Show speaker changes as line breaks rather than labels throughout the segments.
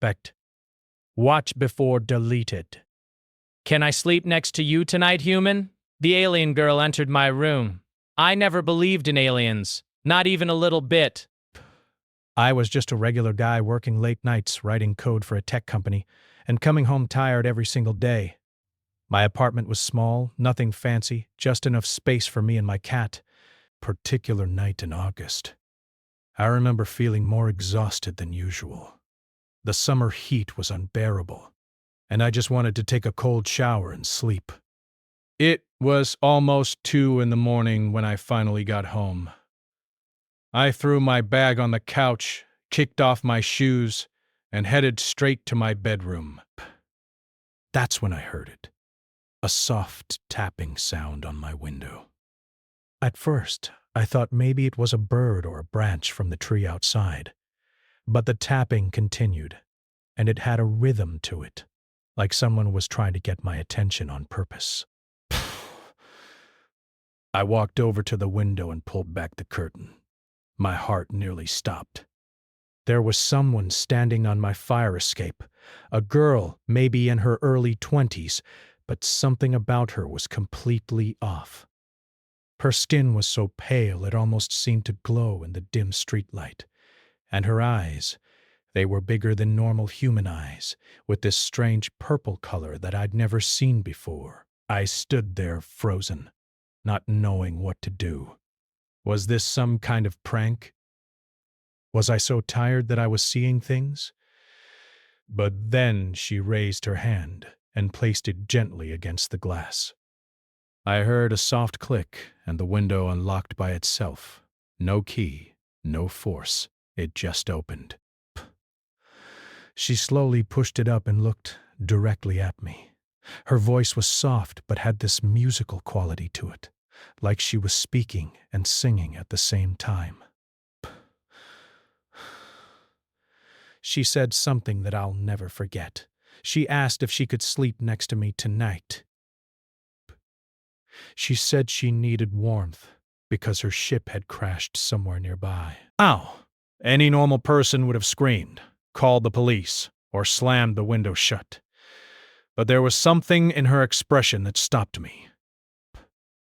Respect. Watch before deleted. Can I sleep next to you tonight, human? The alien girl entered my room. I never believed in aliens. Not even a little bit. I was just a regular guy working late nights writing code for a tech company and coming home tired every single day. My apartment was small, nothing fancy, just enough space for me and my cat. Particular night in August. I remember feeling more exhausted than usual. The summer heat was unbearable, and I just wanted to take a cold shower and sleep. It was almost 2 in the morning when I finally got home. I threw my bag on the couch, kicked off my shoes, and headed straight to my bedroom. That's when I heard it. A soft tapping sound on my window. At first, I thought maybe it was a bird or a branch from the tree outside. But the tapping continued, and it had a rhythm to it, like someone was trying to get my attention on purpose. I walked over to the window and pulled back the curtain. My heart nearly stopped. There was someone standing on my fire escape, a girl maybe in her early 20s, but something about her was completely off. Her skin was so pale it almost seemed to glow in the dim streetlight, and her eyes, they were bigger than normal human eyes, with this strange purple color that I'd never seen before. I stood there frozen, not knowing what to do. Was this some kind of prank? Was I so tired that I was seeing things? But then she raised her hand and placed it gently against the glass. I heard a soft click, and the window unlocked by itself. No key, no force. It just opened. She slowly pushed it up and looked directly at me. Her voice was soft but had this musical quality to it, like she was speaking and singing at the same time. She said something that I'll never forget. She asked if she could sleep next to me tonight. She said she needed warmth because her ship had crashed somewhere nearby. Ow! Any normal person would have screamed, called the police, or slammed the window shut. But there was something in her expression that stopped me.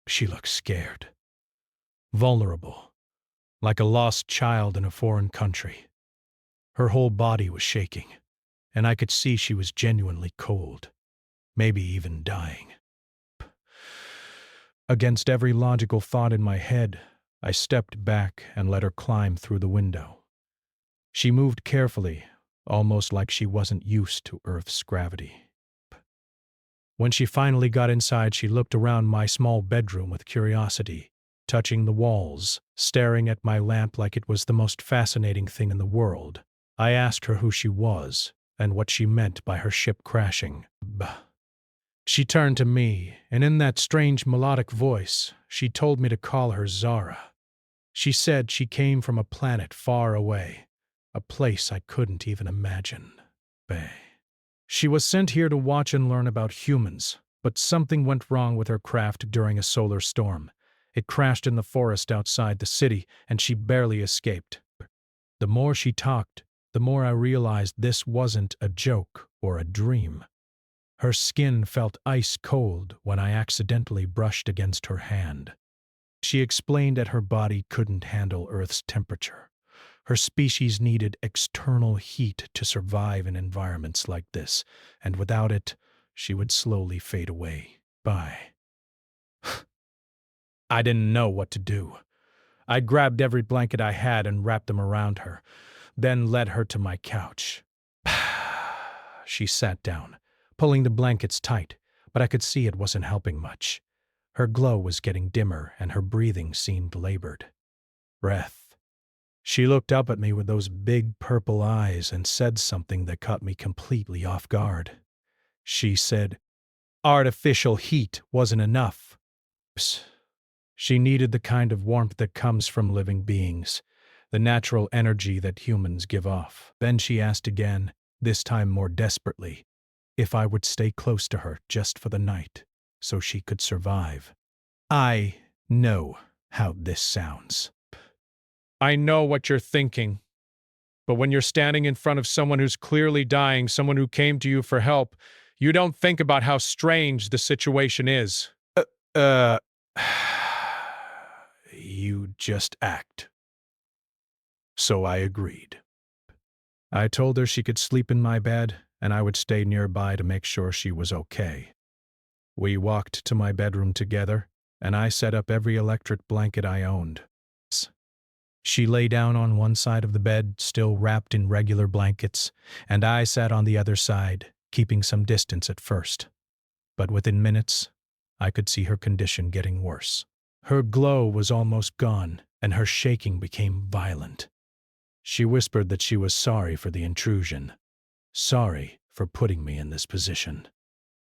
She looked scared, vulnerable, like a lost child in a foreign country. Her whole body was shaking, and I could see she was genuinely cold, maybe even dying. Against every logical thought in my head, I stepped back and let her climb through the window. She moved carefully, almost like she wasn't used to Earth's gravity. When she finally got inside, she looked around my small bedroom with curiosity, touching the walls, staring at my lamp like it was the most fascinating thing in the world. I asked her who she was and what she meant by her ship crashing. She turned to me, and in that strange melodic voice, she told me to call her Zara. She said she came from a planet far away, a place I couldn't even imagine. She was sent here to watch and learn about humans, but something went wrong with her craft during a solar storm. It crashed in the forest outside the city, and she barely escaped. The more she talked, the more I realized this wasn't a joke or a dream. Her skin felt ice cold when I accidentally brushed against her hand. She explained that her body couldn't handle Earth's temperature. Her species needed external heat to survive in environments like this, and without it, she would slowly fade away. Bye. I didn't know what to do. I grabbed every blanket I had and wrapped them around her, then led her to my couch. She sat down, pulling the blankets tight, but I could see it wasn't helping much. Her glow was getting dimmer and her breathing seemed labored. Breath. She looked up at me with those big purple eyes and said something that caught me completely off guard. She said, "Artificial heat wasn't enough." She needed the kind of warmth that comes from living beings, the natural energy that humans give off. Then she asked again, this time more desperately, if I would stay close to her just for the night, so she could survive. I know how this sounds. I know what you're thinking. But when you're standing in front of someone who's clearly dying, someone who came to you for help, you don't think about how strange the situation is. Uh, you just act. So I agreed. I told her she could sleep in my bed, and I would stay nearby to make sure she was okay. We walked to my bedroom together, and I set up every electric blanket I owned. She lay down on one side of the bed, still wrapped in regular blankets, and I sat on the other side, keeping some distance at first. But within minutes, I could see her condition getting worse. Her glow was almost gone, and her shaking became violent. She whispered that she was sorry for the intrusion, sorry for putting me in this position.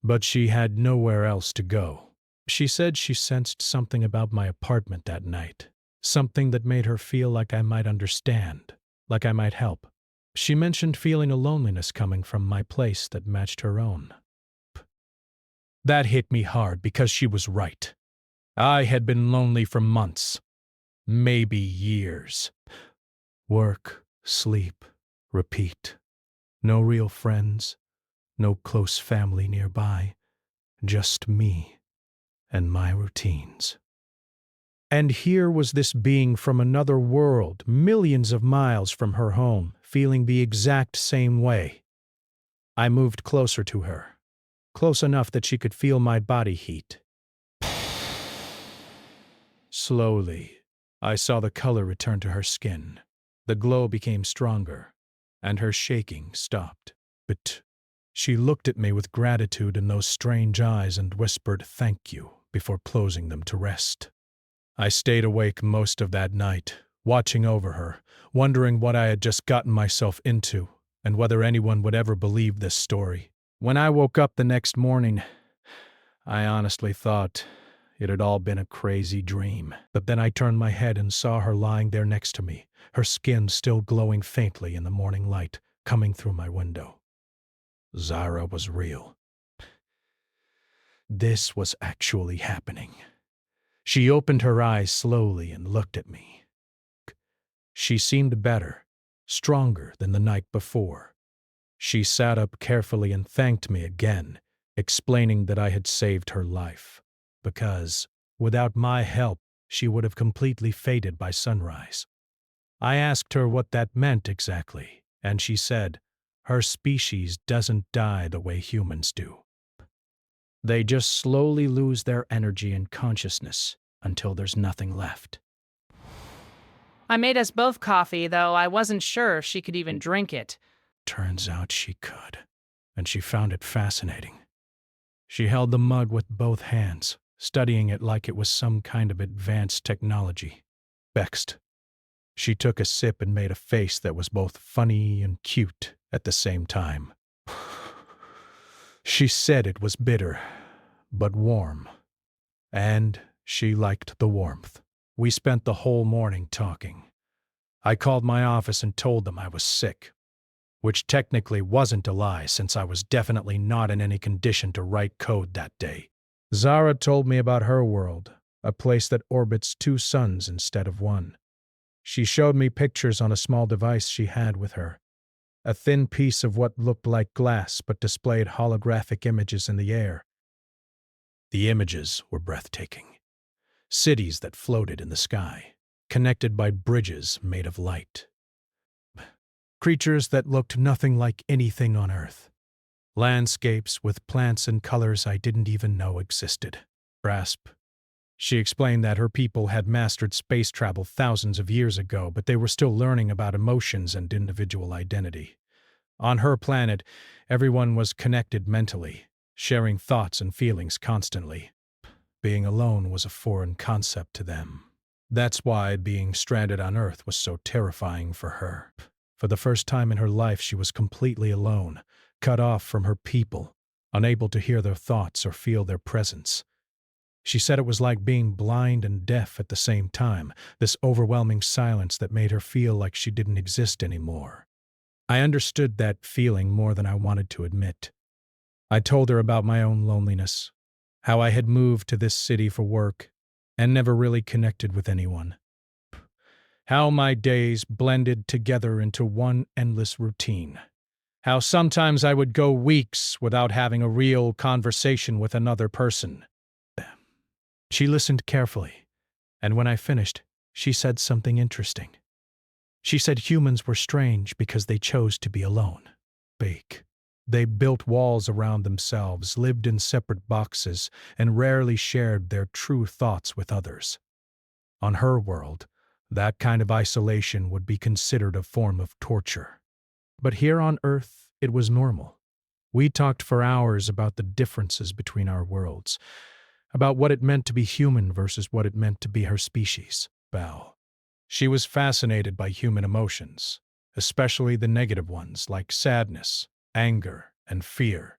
But she had nowhere else to go. She said she sensed something about my apartment that night, something that made her feel like I might understand, like I might help. She mentioned feeling a loneliness coming from my place that matched her own. That hit me hard because she was right. I had been lonely for months, maybe years. Work, sleep, repeat. No real friends, no close family nearby, just me and my routines. And here was this being from another world, millions of miles from her home, feeling the exact same way. I moved closer to her, close enough that she could feel my body heat. Slowly, I saw the color return to her skin. The glow became stronger, and her shaking stopped. But she looked at me with gratitude in those strange eyes and whispered thank you before closing them to rest. I stayed awake most of that night, watching over her, wondering what I had just gotten myself into, and whether anyone would ever believe this story. When I woke up the next morning, I honestly thought it had all been a crazy dream. But then I turned my head and saw her lying there next to me, her skin still glowing faintly in the morning light coming through my window. Zara was real. This was actually happening. She opened her eyes slowly and looked at me. She seemed better, stronger than the night before. She sat up carefully and thanked me again, explaining that I had saved her life, because without my help, she would have completely faded by sunrise. I asked her what that meant exactly, and she said, her species doesn't die the way humans do. They just slowly lose their energy and consciousness until there's nothing left.
I made us both coffee, though I wasn't sure if she could even drink it.
Turns out she could, and she found it fascinating. She held the mug with both hands, studying it like it was some kind of advanced technology. Vexed, she took a sip and made a face that was both funny and cute at the same time. She said it was bitter, but warm, and she liked the warmth. We spent the whole morning talking. I called my office and told them I was sick, which technically wasn't a lie since I was definitely not in any condition to write code that day. Zara told me about her world, a place that orbits 2 suns instead of 1. She showed me pictures on a small device she had with her, a thin piece of what looked like glass but displayed holographic images in the air. The images were breathtaking. Cities that floated in the sky, connected by bridges made of light. Creatures that looked nothing like anything on Earth. Landscapes with plants and colors I didn't even know existed. Grasp. She explained that her people had mastered space travel thousands of years ago, but they were still learning about emotions and individual identity. On her planet, everyone was connected mentally, sharing thoughts and feelings constantly. Being alone was a foreign concept to them. That's why being stranded on Earth was so terrifying for her. For the first time in her life, she was completely alone, cut off from her people, unable to hear their thoughts or feel their presence. She said it was like being blind and deaf at the same time, this overwhelming silence that made her feel like she didn't exist anymore. I understood that feeling more than I wanted to admit. I told her about my own loneliness, how I had moved to this city for work and never really connected with anyone. How my days blended together into one endless routine. How sometimes I would go weeks without having a real conversation with another person. She listened carefully, and when I finished, she said something interesting. She said humans were strange because they chose to be alone. Bake. They built walls around themselves, lived in separate boxes, and rarely shared their true thoughts with others. On her world, that kind of isolation would be considered a form of torture. But here on Earth, it was normal. We talked for hours about the differences between our worlds, about what it meant to be human versus what it meant to be her species, Belle. She was fascinated by human emotions, especially the negative ones like sadness, anger, and fear.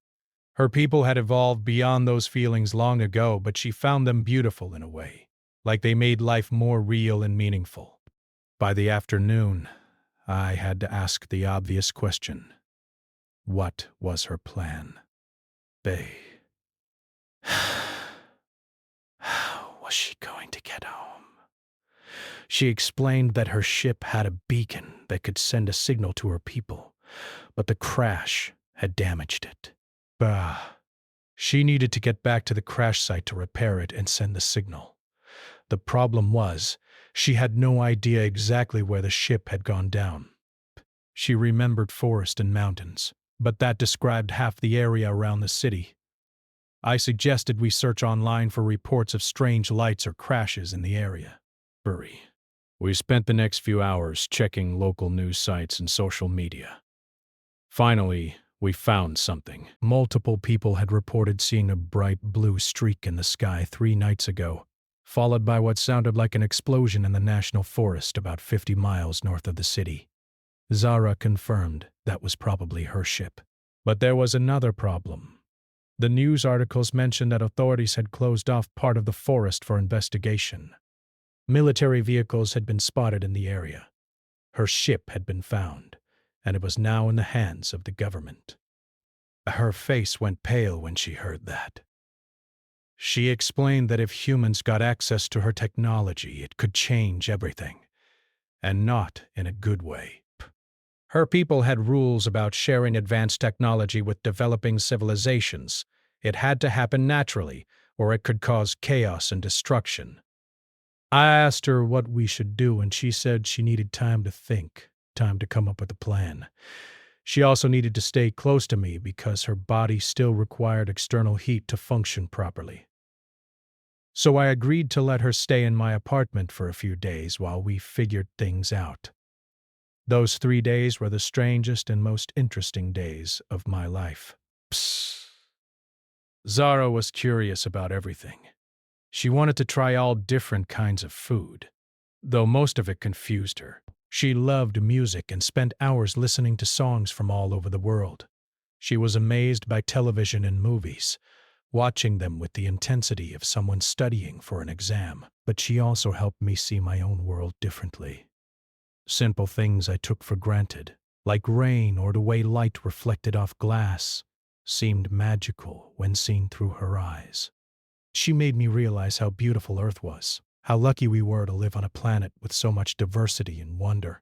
Her people had evolved beyond those feelings long ago, but she found them beautiful in a way, like they made life more real and meaningful. By the afternoon, I had to ask the obvious question. What was her plan? Bay. How was she going to get home? She explained that her ship had a beacon that could send a signal to her people, but the crash had damaged it. Bah. She needed to get back to the crash site to repair it and send the signal. The problem was, she had no idea exactly where the ship had gone down. She remembered forest and mountains, but that described half the area around the city. I suggested we search online for reports of strange lights or crashes in the area. Hurry. We spent the next few hours checking local news sites and social media. Finally, we found something. Multiple people had reported seeing a bright blue streak in the sky 3 nights ago, followed by what sounded like an explosion in the national forest about 50 miles north of the city. Zara confirmed that was probably her ship. But there was another problem. The news articles mentioned that authorities had closed off part of the forest for investigation. Military vehicles had been spotted in the area. Her ship had been found, and it was now in the hands of the government. Her face went pale when she heard that. She explained that if humans got access to her technology, it could change everything, and not in a good way. Her people had rules about sharing advanced technology with developing civilizations. It had to happen naturally, or it could cause chaos and destruction. I asked her what we should do, and she said she needed time to think, time to come up with a plan. She also needed to stay close to me because her body still required external heat to function properly. So I agreed to let her stay in my apartment for a few days while we figured things out. Those 3 days were the strangest and most interesting days of my life. Psst. Zara was curious about everything. She wanted to try all different kinds of food, though most of it confused her. She loved music and spent hours listening to songs from all over the world. She was amazed by television and movies, watching them with the intensity of someone studying for an exam. But she also helped me see my own world differently. Simple things I took for granted, like rain or the way light reflected off glass, seemed magical when seen through her eyes. She made me realize how beautiful Earth was, how lucky we were to live on a planet with so much diversity and wonder.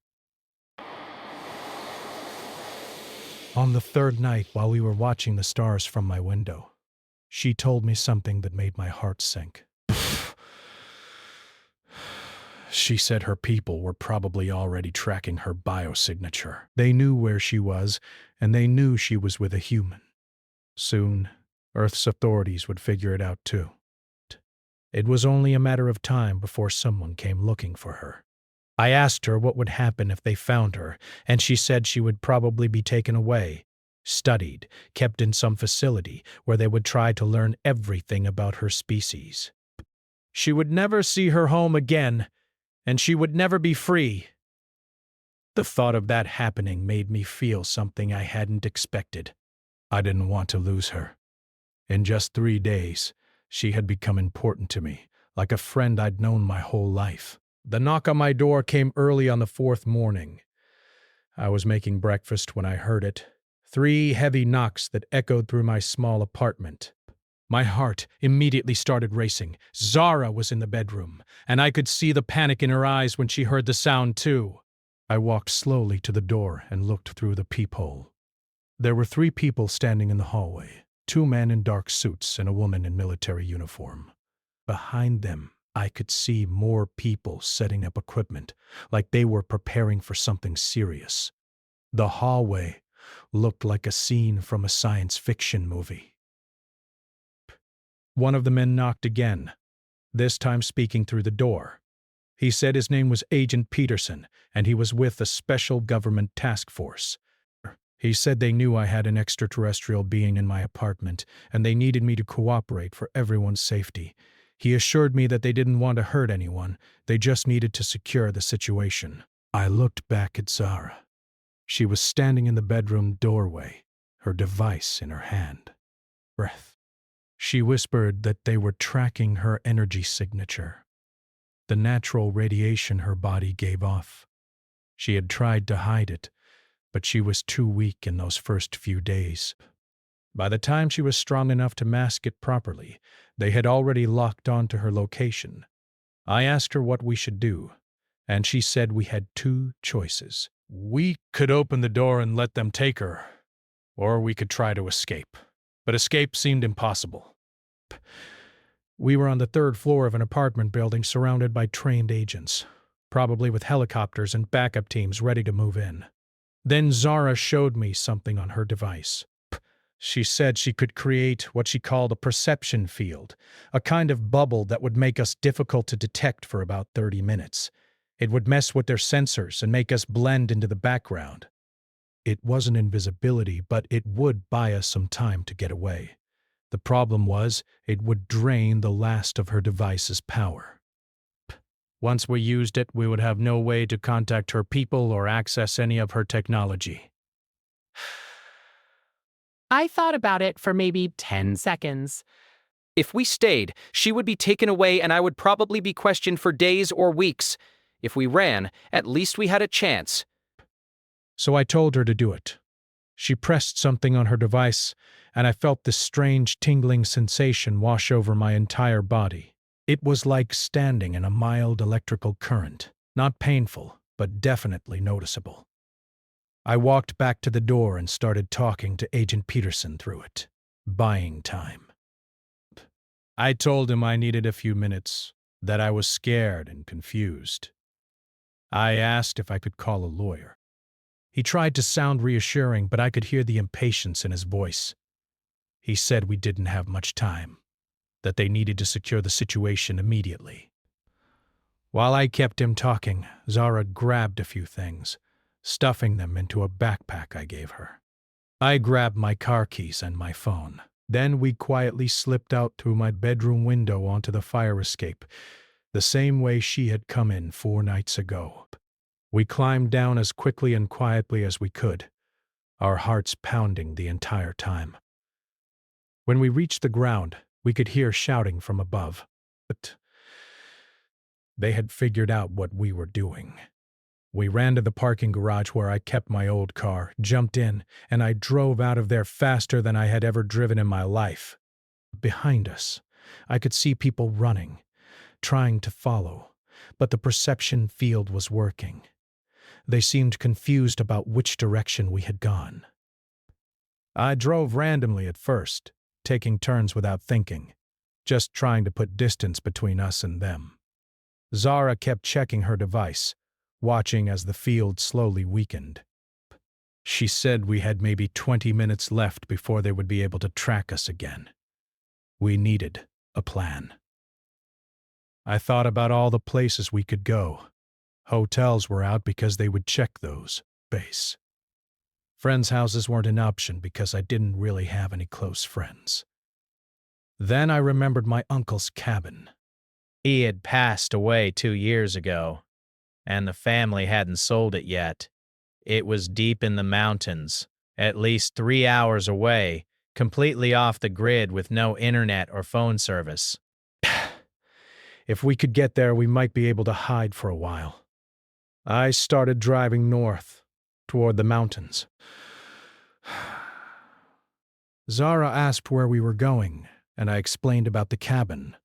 On the 3rd night, while we were watching the stars from my window, she told me something that made my heart sink. She said her people were probably already tracking her biosignature. They knew where she was, and they knew she was with a human. Soon, Earth's authorities would figure it out too. It was only a matter of time before someone came looking for her. I asked her what would happen if they found her, and she said she would probably be taken away, studied, kept in some facility where they would try to learn everything about her species. She would never see her home again, and she would never be free. The thought of that happening made me feel something I hadn't expected. I didn't want to lose her. In just 3 days, she had become important to me, like a friend I'd known my whole life. The knock on my door came early on the 4th morning. I was making breakfast when I heard it. 3 heavy knocks that echoed through my small apartment. My heart immediately started racing. Zara was in the bedroom, and I could see the panic in her eyes when she heard the sound too. I walked slowly to the door and looked through the peephole. There were 3 people standing in the hallway, 2 men in dark suits and a woman in military uniform. Behind them, I could see more people setting up equipment, like they were preparing for something serious. The hallway looked like a scene from a science fiction movie. One of the men knocked again, this time speaking through the door. He said his name was Agent Peterson, and he was with a special government task force. He said they knew I had an extraterrestrial being in my apartment, and they needed me to cooperate for everyone's safety. He assured me that they didn't want to hurt anyone, they just needed to secure the situation. I looked back at Zara. She was standing in the bedroom doorway, her device in her hand. Breath. She whispered that they were tracking her energy signature, the natural radiation her body gave off. She had tried to hide it, but she was too weak in those first few days. By the time she was strong enough to mask it properly, they had already locked onto her location. I asked her what we should do, and she said we had 2 choices. We could open the door and let them take her, or we could try to escape. But escape seemed impossible. We were on the 3rd floor of an apartment building surrounded by trained agents, probably with helicopters and backup teams ready to move in. Then Zara showed me something on her device. She said she could create what she called a perception field, a kind of bubble that would make us difficult to detect for about 30 minutes. It would mess with their sensors and make us blend into the background. It wasn't invisibility, but it would buy us some time to get away. The problem was, it would drain the last of her device's power. Once we used it, we would have no way to contact her people or access any of her technology.
I thought about it for maybe 10 seconds.
If we stayed, she would be taken away and I would probably be questioned for days or weeks. If we ran, at least we had a chance.
So I told her to do it. She pressed something on her device, and I felt this strange tingling sensation wash over my entire body. It was like standing in a mild electrical current, not painful, but definitely noticeable. I walked back to the door and started talking to Agent Peterson through it, buying time. I told him I needed a few minutes, that I was scared and confused. I asked if I could call a lawyer. He tried to sound reassuring, but I could hear the impatience in his voice. He said we didn't have much time, that they needed to secure the situation immediately. While I kept him talking, Zara grabbed a few things, stuffing them into a backpack I gave her. I grabbed my car keys and my phone. Then we quietly slipped out through my bedroom window onto the fire escape, the same way she had come in 4 nights ago. We climbed down as quickly and quietly as we could, our hearts pounding the entire time. When we reached the ground, we could hear shouting from above, but they had figured out what we were doing. We ran to the parking garage where I kept my old car, jumped in, and I drove out of there faster than I had ever driven in my life. Behind us, I could see people running, trying to follow, but the perception field was working. They seemed confused about which direction we had gone. I drove randomly at first, taking turns without thinking, just trying to put distance between us and them. Zara kept checking her device, watching as the field slowly weakened. She said we had maybe 20 minutes left before they would be able to track us again. We needed a plan. I thought about all the places we could go. Hotels were out because they would check those. Base. Friends' houses weren't an option because I didn't really have any close friends. Then I remembered my uncle's cabin.
He had passed away 2 years ago, and the family hadn't sold it yet. It was deep in the mountains, at least 3 hours away, completely off the grid with no internet or phone service.
If we could get there, we might be able to hide for a while. I started driving north, toward the mountains. Zara asked where we were going, and I explained about the cabin.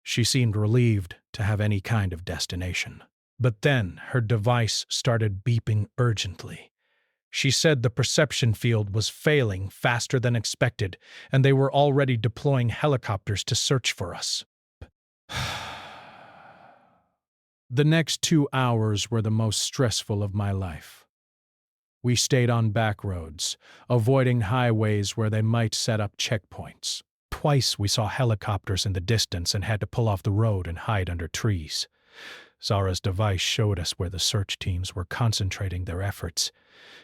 She seemed relieved to have any kind of destination. But then her device started beeping urgently. She said the perception field was failing faster than expected, and they were already deploying helicopters to search for us. The next 2 hours were the most stressful of my life. We stayed on back roads, avoiding highways where they might set up checkpoints. Twice we saw helicopters in the distance and had to pull off the road and hide under trees. Zara's device showed us where the search teams were concentrating their efforts,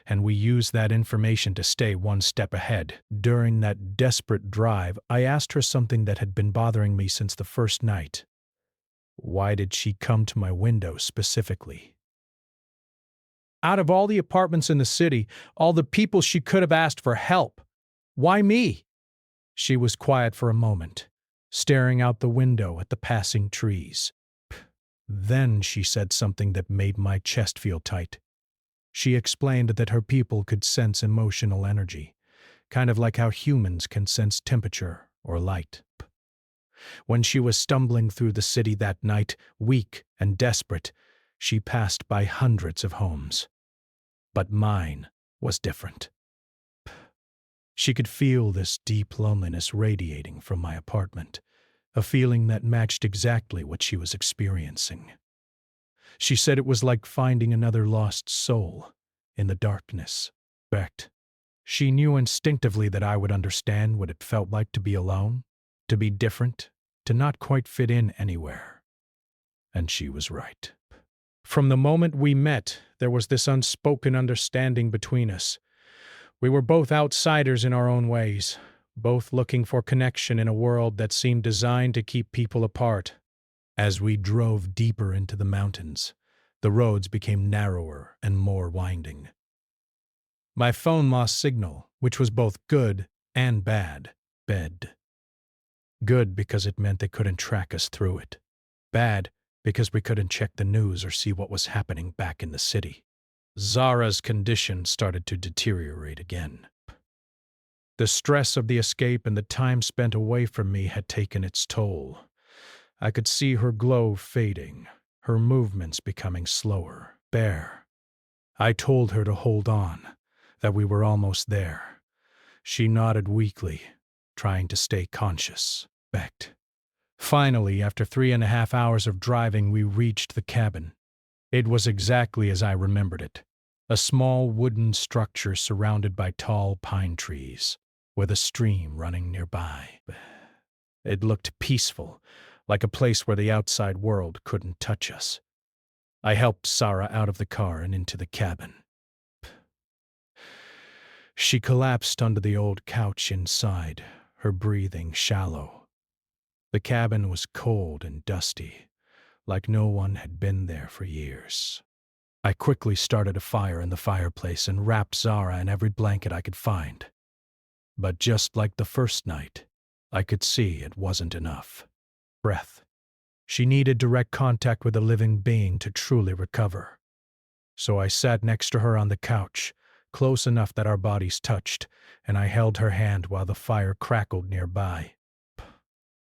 and we used that information to stay one step ahead. During that desperate drive, I asked her something that had been bothering me since the first night. Why did she come to my window specifically? Out of all the apartments in the city, all the people she could have asked for help, why me? She was quiet for a moment, staring out the window at the passing trees. Then she said something that made my chest feel tight. She explained that her people could sense emotional energy, kind of like how humans can sense temperature or light. When she was stumbling through the city that night, weak and desperate, she passed by hundreds of homes. But mine was different. She could feel this deep loneliness radiating from my apartment, a feeling that matched exactly what she was experiencing. She said it was like finding another lost soul in the darkness. She knew instinctively that I would understand what it felt like to be alone, to be different, to not quite fit in anywhere. And she was right. From the moment we met, there was this unspoken understanding between us. We were both outsiders in our own ways, both looking for connection in a world that seemed designed to keep people apart. As we drove deeper into the mountains, the roads became narrower and more winding. My phone lost signal, which was both good and bad. Good because it meant they couldn't track us through it. Bad because we couldn't check the news or see what was happening back in the city. Zara's condition started to deteriorate again. The stress of the escape and the time spent away from me had taken its toll. I could see her glow fading, her movements becoming slower. I told her to hold on, that we were almost there. She nodded weakly, trying to stay conscious. Finally, after 3.5 hours of driving, we reached the cabin. It was exactly as I remembered it, a small wooden structure surrounded by tall pine trees, with a stream running nearby. It looked peaceful, like a place where the outside world couldn't touch us. I helped Zara out of the car and into the cabin. She collapsed onto the old couch inside, her breathing shallow. The cabin was cold and dusty, like no one had been there for years. I quickly started a fire in the fireplace and wrapped Zara in every blanket I could find. But just like the first night, I could see it wasn't enough. She needed direct contact with a living being to truly recover. So I sat next to her on the couch, close enough that our bodies touched, and I held her hand while the fire crackled nearby.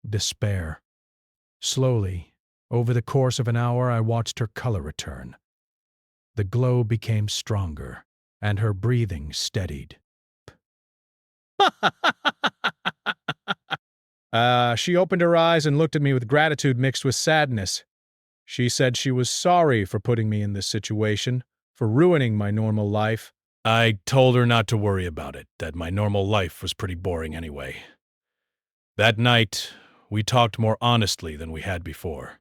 Despair. Slowly, over the course of an hour, I watched her color return. The glow became stronger, and her breathing steadied. She opened her eyes and looked at me with gratitude mixed with sadness. She said she was sorry for putting me in this situation, for ruining my normal life. I told her not to worry about it, that my normal life was pretty boring anyway. That night, we talked more honestly than we had before.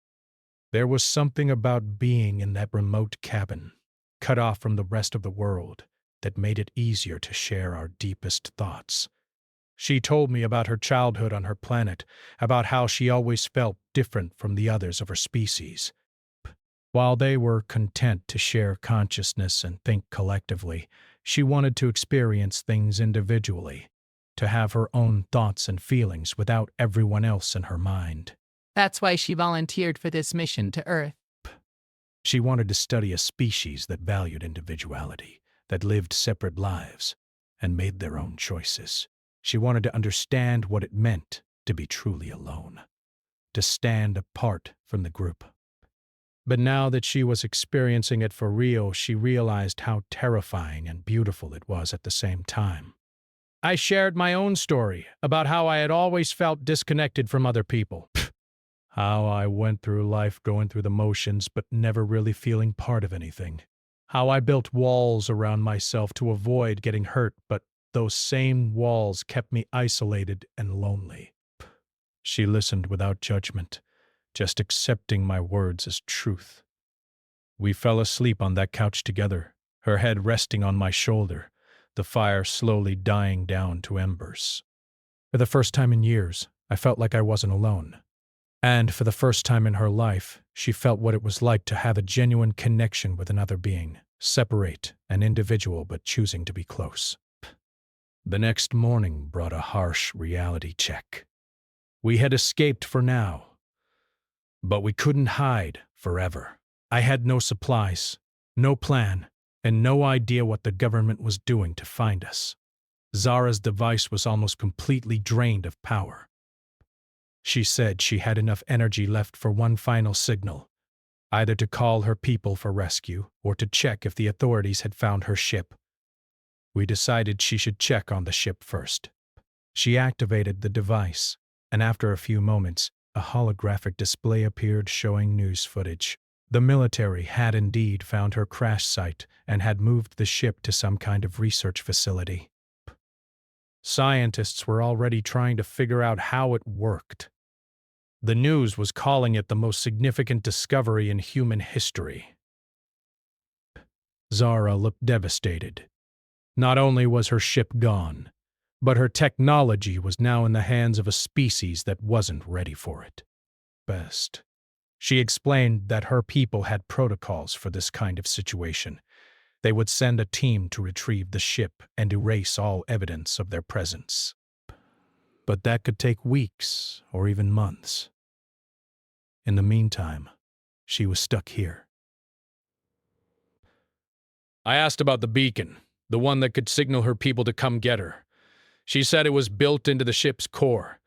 There was something about being in that remote cabin, cut off from the rest of the world, that made it easier to share our deepest thoughts. She told me about her childhood on her planet, about how she always felt different from the others of her species. While they were content to share consciousness and think collectively, she wanted to experience things individually, to have her own thoughts and feelings without everyone else in her mind.
That's why she volunteered for this mission to Earth.
She wanted to study a species that valued individuality, that lived separate lives, and made their own choices. She wanted to understand what it meant to be truly alone, to stand apart from the group. But now that she was experiencing it for real, she realized how terrifying and beautiful it was at the same time. I shared my own story about how I had always felt disconnected from other people. How I went through life going through the motions but never really feeling part of anything. How I built walls around myself to avoid getting hurt, but those same walls kept me isolated and lonely. She listened without judgment, just accepting my words as truth. We fell asleep on that couch together, her head resting on my shoulder, the fire slowly dying down to embers. For the first time in years, I felt like I wasn't alone. And for the first time in her life, she felt what it was like to have a genuine connection with another being, separate and individual but choosing to be close. The next morning brought a harsh reality check. We had escaped for now, but we couldn't hide forever. I had no supplies, no plan, and no idea what the government was doing to find us. Zara's device was almost completely drained of power. She said she had enough energy left for one final signal, either to call her people for rescue or to check if the authorities had found her ship. We decided she should check on the ship first. She activated the device, and after a few moments, a holographic display appeared showing news footage. The military had indeed found her crash site and had moved the ship to some kind of research facility. Scientists were already trying to figure out how it worked. The news was calling it the most significant discovery in human history. Zara looked devastated. Not only was her ship gone, but her technology was now in the hands of a species that wasn't ready for it. Best. She explained that her people had protocols for this kind of situation. They would send a team to retrieve the ship and erase all evidence of their presence. But that could take weeks or even months. In the meantime, she was stuck here. I asked about the beacon, the one that could signal her people to come get her. She said it was built into the ship's core,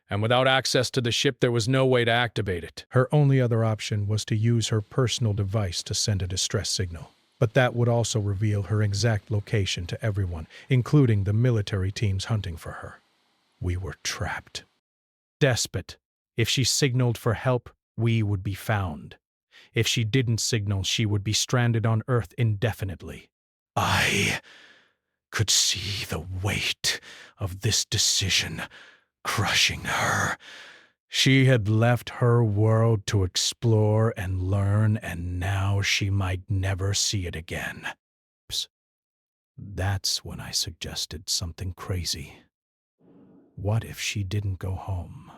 and without access to the ship there was no way to activate it. Her only other option was to use her personal device to send a distress signal, but that would also reveal her exact location to everyone, including the military teams hunting for her. We were trapped. Desperate. If she signaled for help, we would be found. If she didn't signal, she would be stranded on Earth indefinitely. I could see the weight of this decision crushing her. She had left her world to explore and learn, and now she might never see it again. That's when I suggested something crazy. What if she didn't go home?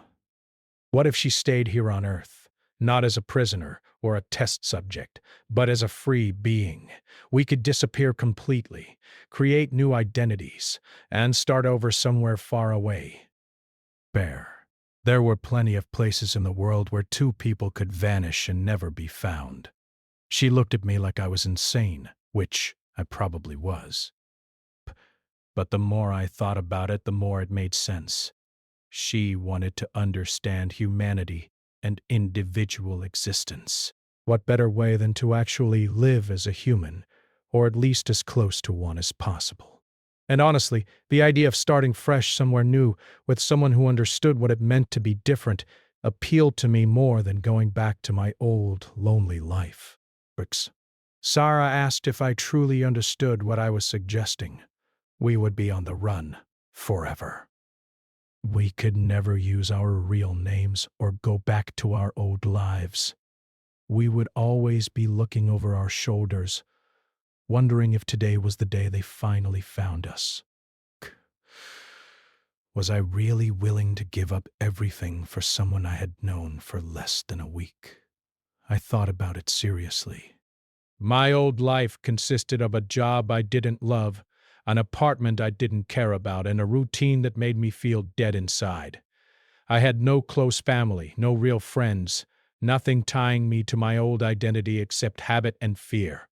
What if she stayed here on Earth, not as a prisoner or a test subject, but as a free being? We could disappear completely, create new identities, and start over somewhere far away. There were plenty of places in the world where two people could vanish and never be found. She looked at me like I was insane, which I probably was. But the more I thought about it, the more it made sense. She wanted to understand humanity and individual existence. What better way than to actually live as a human, or at least as close to one as possible? And honestly, the idea of starting fresh somewhere new with someone who understood what it meant to be different appealed to me more than going back to my old, lonely life. Sarah asked if I truly understood what I was suggesting. We would be on the run forever. We could never use our real names or go back to our old lives. We would always be looking over our shoulders, wondering if today was the day they finally found us. Was I really willing to give up everything for someone I had known for less than a week? I thought about it seriously. My old life consisted of a job I didn't love, an apartment I didn't care about, and a routine that made me feel dead inside. I had no close family, no real friends, nothing tying me to my old identity except habit and fear.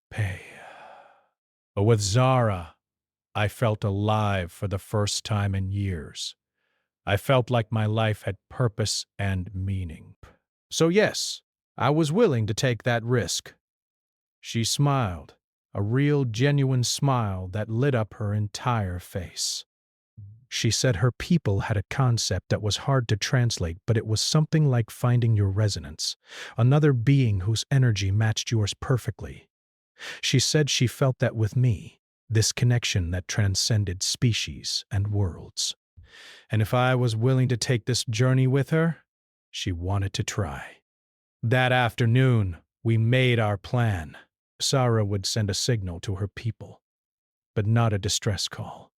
But with Zara, I felt alive for the first time in years. I felt like my life had purpose and meaning. So yes, I was willing to take that risk. She smiled, a real genuine smile that lit up her entire face. She said her people had a concept that was hard to translate, but it was something like finding your resonance, another being whose energy matched yours perfectly. She said she felt that with me, this connection that transcended species and worlds. And if I was willing to take this journey with her, she wanted to try. That afternoon, we made our plan. Sarah would send a signal to her people, but not a distress call.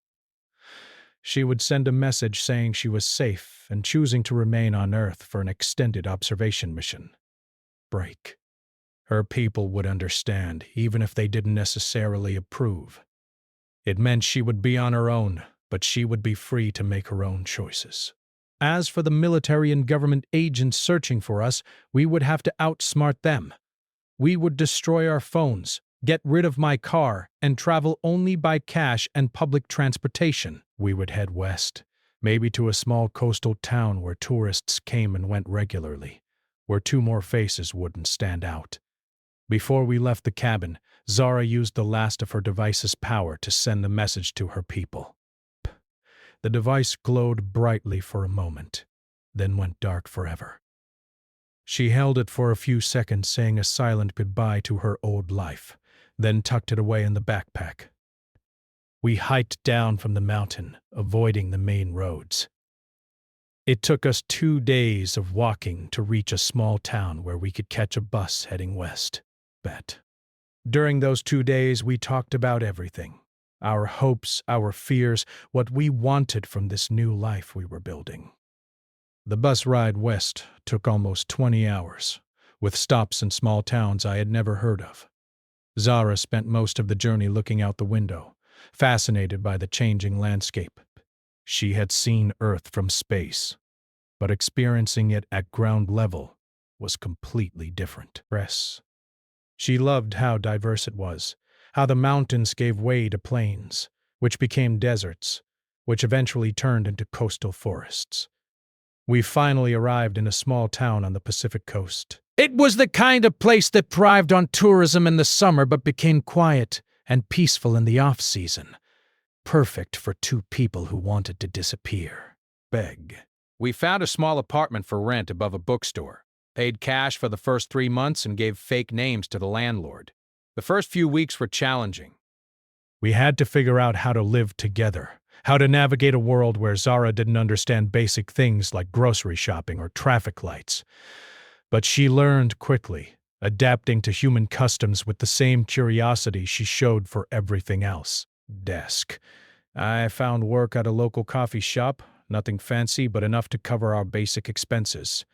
She would send a message saying she was safe and choosing to remain on Earth for an extended observation mission. Break. Her people would understand, even if they didn't necessarily approve. It meant she would be on her own, but she would be free to make her own choices. As for the military and government agents searching for us, we would have to outsmart them. We would destroy our phones, get rid of my car, and travel only by cash and public transportation. We would head west, maybe to a small coastal town where tourists came and went regularly, where two more faces wouldn't stand out. Before we left the cabin, Zara used the last of her device's power to send the message to her people. The device glowed brightly for a moment, then went dark forever. She held it for a few seconds, saying a silent goodbye to her old life, then tucked it away in the backpack. We hiked down from the mountain, avoiding the main roads. It took us 2 days of walking to reach a small town where we could catch a bus heading west. During those 2 days, we talked about everything. Our hopes, our fears, what we wanted from this new life we were building. The bus ride west took almost 20 hours, with stops in small towns I had never heard of. Zara spent most of the journey looking out the window, fascinated by the changing landscape. She had seen Earth from space, but experiencing it at ground level was completely different. She loved how diverse it was, how the mountains gave way to plains, which became deserts, which eventually turned into coastal forests. We finally arrived in a small town on the Pacific coast. It was the kind of place that thrived on tourism in the summer but became quiet and peaceful in the off-season. Perfect for two people who wanted to disappear. We found a small apartment for rent above a bookstore, paid cash for the first 3 months, and gave fake names to the landlord. The first few weeks were challenging. We had to figure out how to live together, how to navigate a world where Zara didn't understand basic things like grocery shopping or traffic lights. But she learned quickly, adapting to human customs with the same curiosity she showed for everything else. I found work at a local coffee shop, nothing fancy but enough to cover our basic expenses.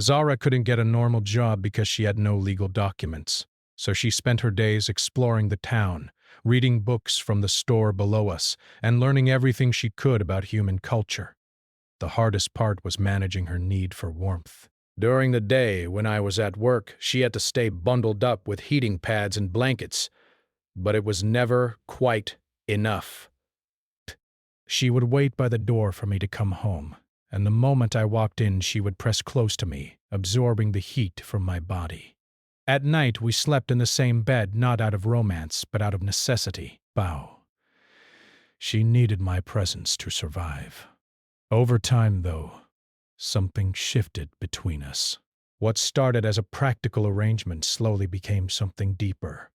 Zara couldn't get a normal job because she had no legal documents, so she spent her days exploring the town, reading books from the store below us, and learning everything she could about human culture. The hardest part was managing her need for warmth. During the day, when I was at work, she had to stay bundled up with heating pads and blankets, but it was never quite enough. She would wait by the door for me to come home, and the moment I walked in, she would press close to me, absorbing the heat from my body. At night, we slept in the same bed, not out of romance, but out of necessity. She needed my presence to survive. Over time, though, something shifted between us. What started as a practical arrangement slowly became something deeper.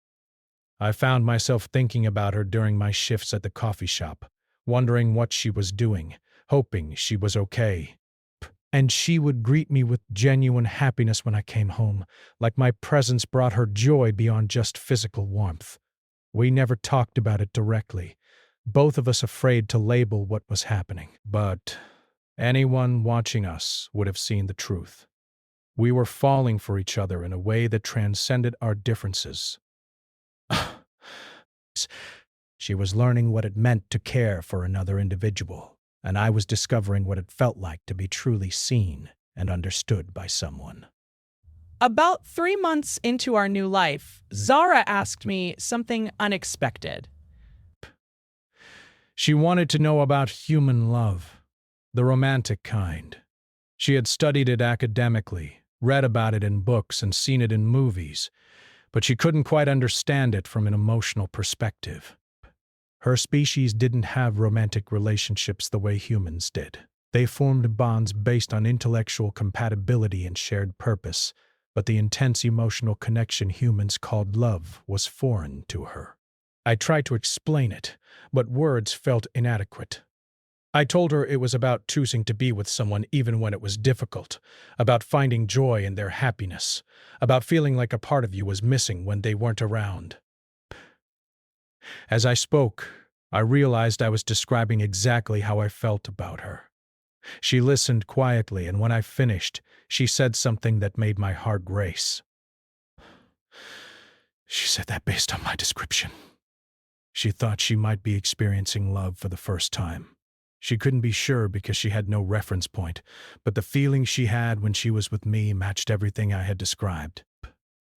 I found myself thinking about her during my shifts at the coffee shop, wondering what she was doing, hoping she was okay. And she would greet me with genuine happiness when I came home, like my presence brought her joy beyond just physical warmth. We never talked about it directly, both of us afraid to label what was happening. But anyone watching us would have seen the truth. We were falling for each other in a way that transcended our differences. She was learning what it meant to care for another individual, and I was discovering what it felt like to be truly seen and understood by someone.
About 3 months into our new life, Zara asked me something unexpected.
She wanted to know about human love, the romantic kind. She had studied it academically, read about it in books, and seen it in movies, but she couldn't quite understand it from an emotional perspective. Her species didn't have romantic relationships the way humans did. They formed bonds based on intellectual compatibility and shared purpose, but the intense emotional connection humans called love was foreign to her. I tried to explain it, but words felt inadequate. I told her it was about choosing to be with someone even when it was difficult, about finding joy in their happiness, about feeling like a part of you was missing when they weren't around. As I spoke, I realized I was describing exactly how I felt about her. She listened quietly, and when I finished, she said something that made my heart race. She said that based on my description. She thought she might be experiencing love for the first time. She couldn't be sure because she had no reference point, but the feeling she had when she was with me matched everything I had described.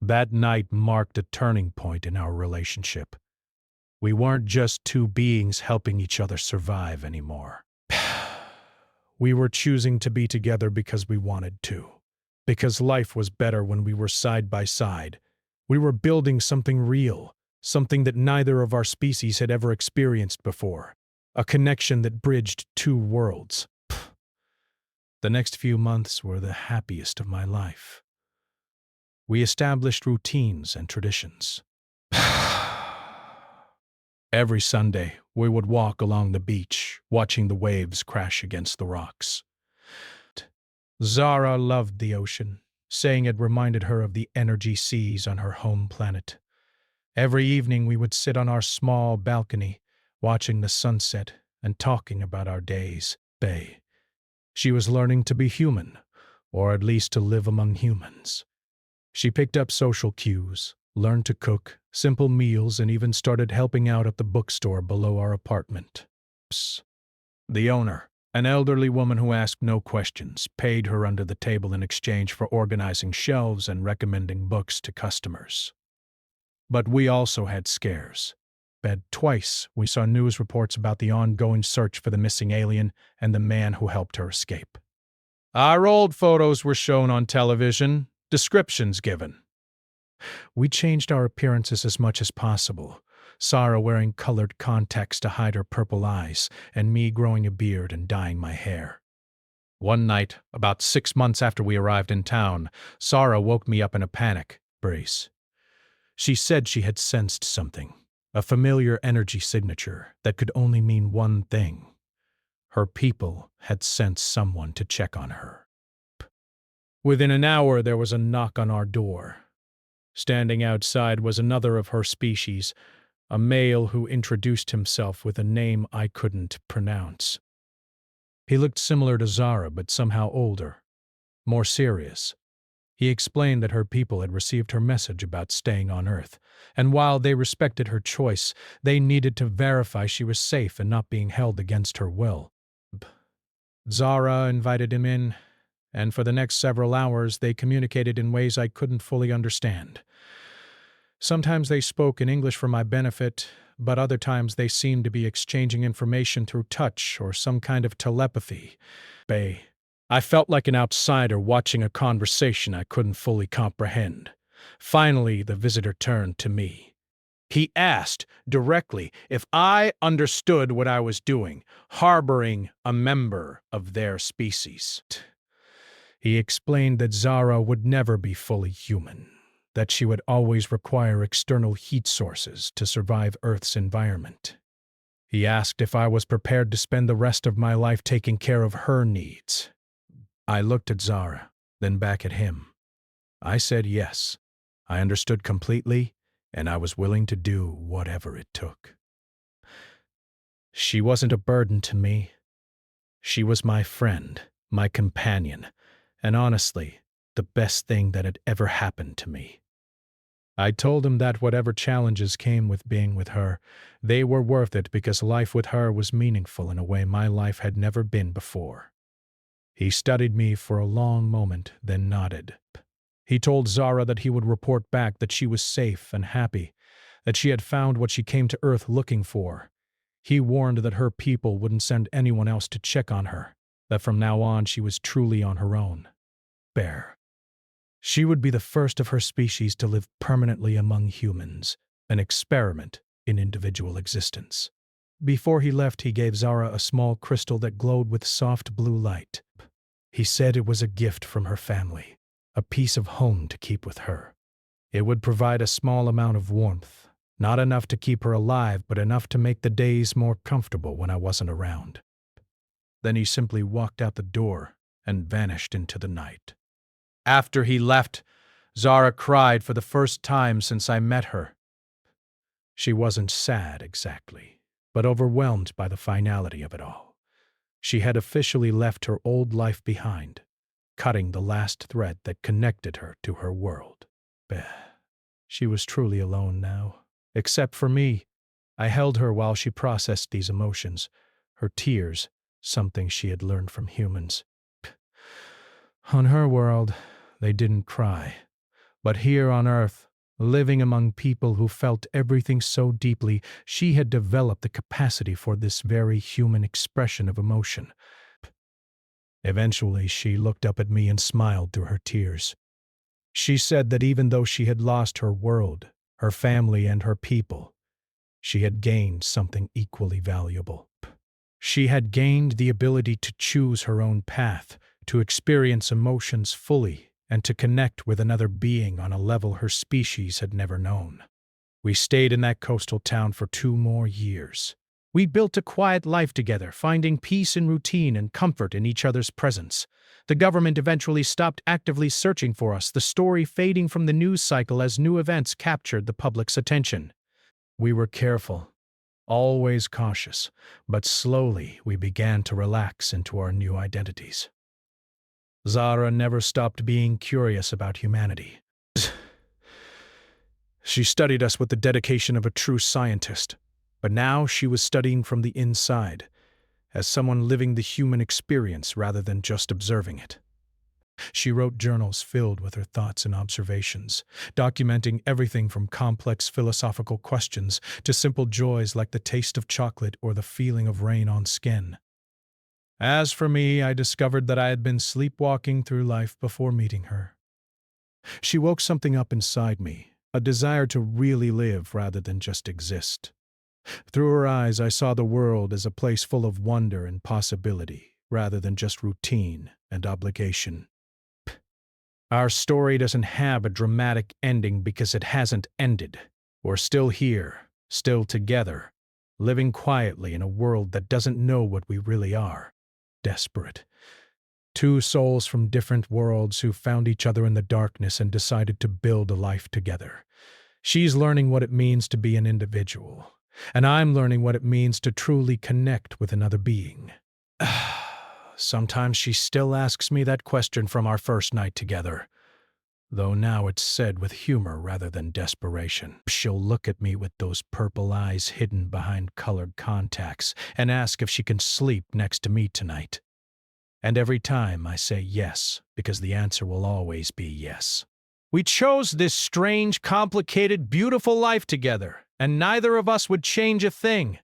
That night marked a turning point in our relationship. We weren't just two beings helping each other survive anymore. We were choosing to be together because we wanted to, because life was better when we were side by side. We were building something real, something that neither of our species had ever experienced before, a connection that bridged two worlds. The next few months were the happiest of my life. We established routines and traditions. Every Sunday, we would walk along the beach, watching the waves crash against the rocks. Zara loved the ocean, saying it reminded her of the energy seas on her home planet. Every evening we would sit on our small balcony, watching the sunset and talking about our days. She was learning to be human, or at least to live among humans. She picked up social cues, learned to cook simple meals, and even started helping out at the bookstore below our apartment. The owner, an elderly woman who asked no questions, paid her under the table in exchange for organizing shelves and recommending books to customers. But we also had scares. Twice we saw news reports about the ongoing search for the missing alien and the man who helped her escape. Our old photos were shown on television, descriptions given. We changed our appearances as much as possible, Sarah wearing colored contacts to hide her purple eyes, and me growing a beard and dyeing my hair. One night, about 6 months after we arrived in town, Sarah woke me up in a panic. She said she had sensed something, a familiar energy signature that could only mean one thing. Her people had sent someone to check on her. Within an hour, there was a knock on our door. Standing outside was another of her species, a male who introduced himself with a name I couldn't pronounce. He looked similar to Zara, but somehow older, more serious. He explained that her people had received her message about staying on Earth, and while they respected her choice, they needed to verify she was safe and not being held against her will. Zara invited him in, and for the next several hours they communicated in ways I couldn't fully understand. Sometimes they spoke in English for my benefit, but other times they seemed to be exchanging information through touch or some kind of telepathy. I felt like an outsider watching a conversation I couldn't fully comprehend. Finally, the visitor turned to me. He asked directly if I understood what I was doing, harboring a member of their species. He explained that Zara would never be fully human, that she would always require external heat sources to survive Earth's environment. He asked if I was prepared to spend the rest of my life taking care of her needs. I looked at Zara, then back at him. I said yes. I understood completely, and I was willing to do whatever it took. She wasn't a burden to me. She was my friend, my companion, and honestly, the best thing that had ever happened to me. I told him that whatever challenges came with being with her, they were worth it because life with her was meaningful in a way my life had never been before. He studied me for a long moment, then nodded. He told Zara that he would report back that she was safe and happy, that she had found what she came to Earth looking for. He warned that her people wouldn't send anyone else to check on her, that from now on she was truly on her own. Bear. She would be the first of her species to live permanently among humans, an experiment in individual existence. Before he left, he gave Zara a small crystal that glowed with soft blue light. He said it was a gift from her family, a piece of home to keep with her. It would provide a small amount of warmth, not enough to keep her alive, but enough to make the days more comfortable when I wasn't around. Then he simply walked out the door and vanished into the night. After he left, Zara cried for the first time since I met her. She wasn't sad exactly, but overwhelmed by the finality of it all. She had officially left her old life behind, cutting the last thread that connected her to her world. She was truly alone now, except for me. I held her while she processed these emotions, her tears, something she had learned from humans. On her world, they didn't cry. But here on Earth, living among people who felt everything so deeply, she had developed the capacity for this very human expression of emotion. Eventually, she looked up at me and smiled through her tears. She said that even though she had lost her world, her family, and her people, she had gained something equally valuable. She had gained the ability to choose her own path, to experience emotions fully, and to connect with another being on a level her species had never known. We stayed in that coastal town for 2 more years. We built a quiet life together, finding peace in routine and comfort in each other's presence. The government eventually stopped actively searching for us, the story fading from the news cycle as new events captured the public's attention. We were careful, always cautious, but slowly we began to relax into our new identities. Zara never stopped being curious about humanity. She studied us with the dedication of a true scientist, but now she was studying from the inside, as someone living the human experience rather than just observing it. She wrote journals filled with her thoughts and observations, documenting everything from complex philosophical questions to simple joys like the taste of chocolate or the feeling of rain on skin. As for me, I discovered that I had been sleepwalking through life before meeting her. She woke something up inside me, a desire to really live rather than just exist. Through her eyes, I saw the world as a place full of wonder and possibility, rather than just routine and obligation. Our story doesn't have a dramatic ending because it hasn't ended. We're still here, still together, living quietly in a world that doesn't know what we really are. Desperate. 2 souls from different worlds who found each other in the darkness and decided to build a life together. She's learning what it means to be an individual, and I'm learning what it means to truly connect with another being. Sometimes she still asks me that question from our first night together, though now it's said with humor rather than desperation. She'll look at me with those purple eyes hidden behind colored contacts and ask if she can sleep next to me tonight. And every time I say yes, because the answer will always be yes. We chose this strange, complicated, beautiful life together, and neither of us would change a thing.